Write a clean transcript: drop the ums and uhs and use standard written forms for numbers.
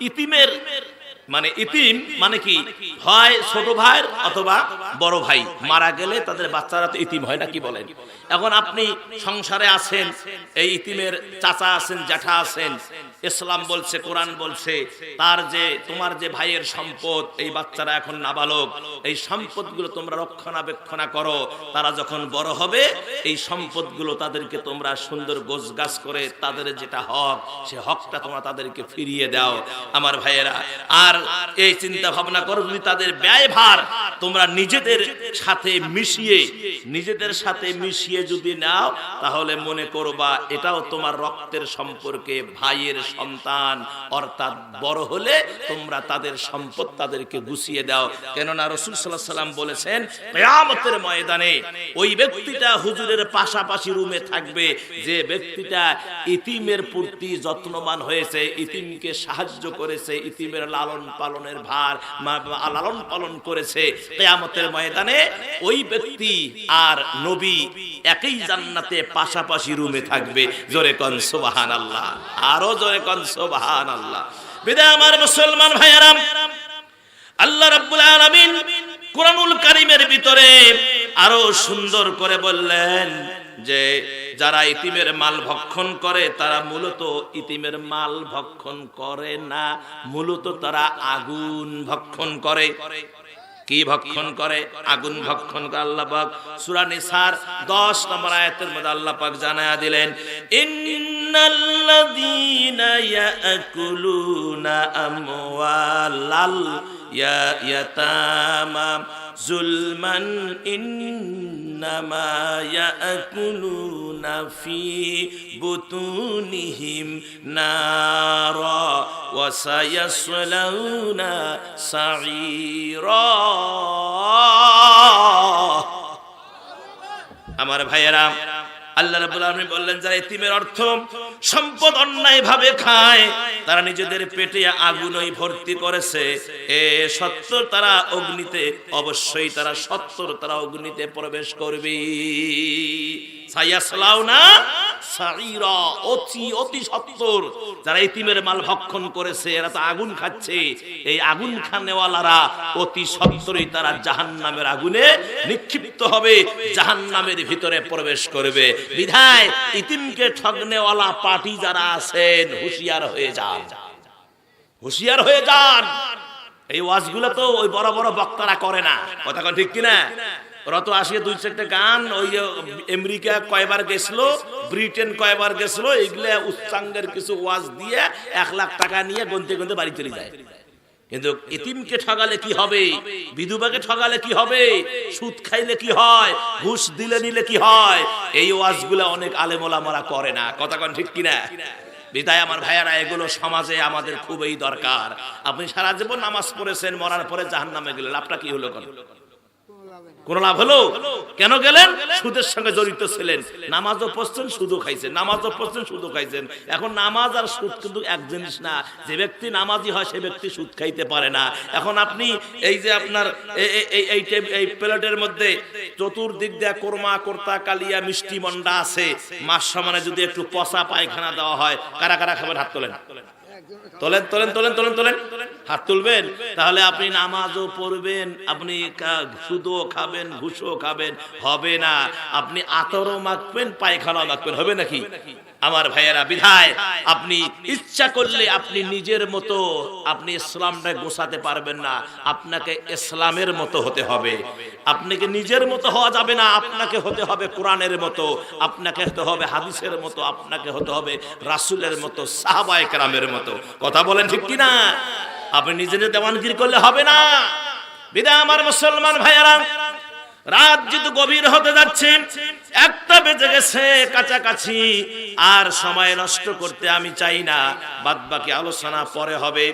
ইতিমের মানে ইতিম মানে কি হয় ছোট ভাইয়ের অথবা বড় ভাই মারা গেলে তাদের বাচ্চারা তো ইতিম হয় না, কি বলেন? এখন আপনি সংসারে আছেন, এই ইতিমের চাচা আছেন, জ্যাঠা আছেন, ইসলাম বলছে, কোরআন বলছে তার যে তোমার যে ভাইয়ের সম্পদ, এই বাচ্চারা এখন নাবালক, এই সম্পদগুলো তোমরা রক্ষণাবেক্ষণা করো, তারা যখন বড় হবে এই সম্পদগুলো তাদেরকে তোমরা সুন্দর গোছগাছ করে তাদের যেটা হক সে হকটা তোমরা তাদেরকে ফিরিয়ে দাও আমার ভাইয়েরা। আর এই চিন্তা ভাবনা করো, যদি তাদের ব্যয়ভার তোমরা নিজেদের সাথে মিশিয়ে যদি নাও, তাহলে মনে করবা এটাও তোমার রক্তের সম্পর্কে ভাইয়ের সন্তান, অর্থাৎ বড় হলে তোমরা তাদের সম্পদ তাদেরকে গুছিয়ে দাও। কেননা রাসূল সাল্লাল্লাহু আলাইহি ওয়াসাল্লাম বলেছেন কিয়ামতের ময়দানে ওই ব্যক্তিটা হুজুরের পাশাপাশি রুমে থাকবে যে ব্যক্তিটা ইতিমের প্রতি যত্নবান হয়েছে, ইতিমকে সাহায্য করেছে, ইতিমের লালন পালনের ভার লালন পালন করেছে। কিয়ামতের ময়দানে ওই ব্যক্তি আর নবী একই জান্নাতে পাশাপাশি রুমে থাকবে। জোরে কোন সুবহানাল্লাহ, আরো জোরে কোন সুবহানাল্লাহ। বিদায় আমার মুসলমান ভাইয়েরা, আল্লাহ রাব্বুল আলামিন কুরআনুল কারীমের ভিতরে আরো সুন্দর করে বললেন যে যারা ইতিমের মাল ভক্ষণ করে তারা মূলত ইতিমের মাল ভক্ষণ করে না, মূলত তারা আগুন ভক্ষণ করে। কি ভক্ষণ করে? আগুন ভক্ষণ করে। আল্লাহ পাক সূরা নিসার 10 নম্বর আয়াতের মধ্যে আল্লাহ পাক জানায়া দিলেন, ইন্নাল্লাযীনা ইয়াকুলুনা আমওয়ালাল ইয়াতামা যুলমান ইন্নামা ইয়াকুলুনা ফি বুতুনিহিম নারা ওয়া সায়াসলাউনা সাঈরা। আমার ভাইয়েরা, আল্লাহ রাব্বুল আলামিন বললেন যারা ইতিমের অর্থ সম্পদ অন্যায়ভাবে খায় তারা নিজেদের পেটে আগুনই ভর্তি করেছে, সত্তর তারা অগ্নিতে, অবশ্যই তারা সত্তর তারা অগ্নিতে প্রবেশ করবে। সায়াসলাউনা সাঈরা, অতি সত্তর। যারা ইতিমের মাল ভক্ষণ করেছে এরা তো আগুন খাচ্ছে, এই আগুন খানেওয়ালারা অতি সত্তরই তারা জাহান্নামের আগুনে নিক্ষিপ্ত হবে, জাহান্নামের ভিতরে প্রবেশ করবে। বিধায় ইতিমকে ঠগনেওয়ালা পার্টি যারা আছেন হুঁশিয়ার হয়ে যান, হুঁশিয়ার হয়ে যান। এই ওয়াজগুলো তো ওই বড় বড় বক্তারা করে না, কথা কন ঠিক কিনা? ওরা তো আসিয়ে দুই চারটে গান, ওই আমেরিকা কয়বার গেছিল, ব্রিটেন কয়বার গেছিল, এগুলা উচ্চাঙ্গের কিছু ওয়াজ দিয়ে 1 লাখ টাকা নিয়ে গন্তে গন্তে বাড়ি চলে যায়। কিন্তু ইতিমকে ঠগালে কি হবে, বিধবাকে ঠগালে কি হবে, সুদ খাইলে কি হয়, ঘুষ দিলে নিলে কি হয়, এই ওয়াজগুলা অনেক আলেম ওলামারা করে না, কথা কোন ঠিক কিনা? বিদায় আমার ভাইয়ারা, এগুলো সমাজে আমাদের খুবই দরকার। আপনি সারা জীবন নামাজ পড়েছেন, মরার পরে জাহান্নামে গেলেন, লাভটা কি হলো? কোন লাভ হলো? কেন গেলেন? সুদের সঙ্গে জড়িত ছিলেন, নামাজও পড়ছেন, সুদও খাইছেন, নামাজও পড়ছেন, সুদও খাইছেন। এখন নামাজ আর সুদ কিন্তু এক জিনিস না। যে ব্যক্তি নামাজি হয় সে ব্যক্তি সুদ খাইতে পারে না। এখন আপনি এই যে আপনার এই প্লেটের মধ্যে চতুর্দিক দিয়ে কোরমা, কোর্তা, কালিয়া, মিষ্টি মন্ডা আছে, মাস সমানে যদি একটু পচা পায়খানা দেওয়া হয়, কারা কারা খাবেন? হাত তোলেন, তোলেন তোলেন তোলেন তোলেন তোলেন, হাত তুলবেন। তাহলে আপনি নামাজও পড়বেন, আপনি সুদও খাবেন, ঘুষও খাবেন, হবে না। আপনি আতরও মাখবেন, পায়খানাও মাখবেন, হবে নাকি? আমার ভাইয়েরা, বিধায় আপনি ইচ্ছা করলে আপনি নিজের মতো আপনি ইসলামটা গোছাতে পারবেন না, আপনাকে ইসলামের মতো হতে হবে। আপনাকে নিজের মতো হওয়া যাবে না, আপনাকে হতে হবে কোরআনের মতো, আপনাকে হতে হবে হাদিসের মতো, আপনাকে হতে হবে রাসূলের মতো, সাহাবায়ে কেরামের মতো। কথা বলেন ঠিক কিনা? আপনি নিজের দেওয়ানগিরি করলে হবে না। বিদায় আমার মুসলমান ভাইয়েরা, রাত যেহেতু গভীর হতে যাচ্ছে, 1টা বেজে গেছে কাছাকাছি, আর সময় নষ্ট করতে আমি চাই না। বাদ বাকি আলোচনা পরে হবে।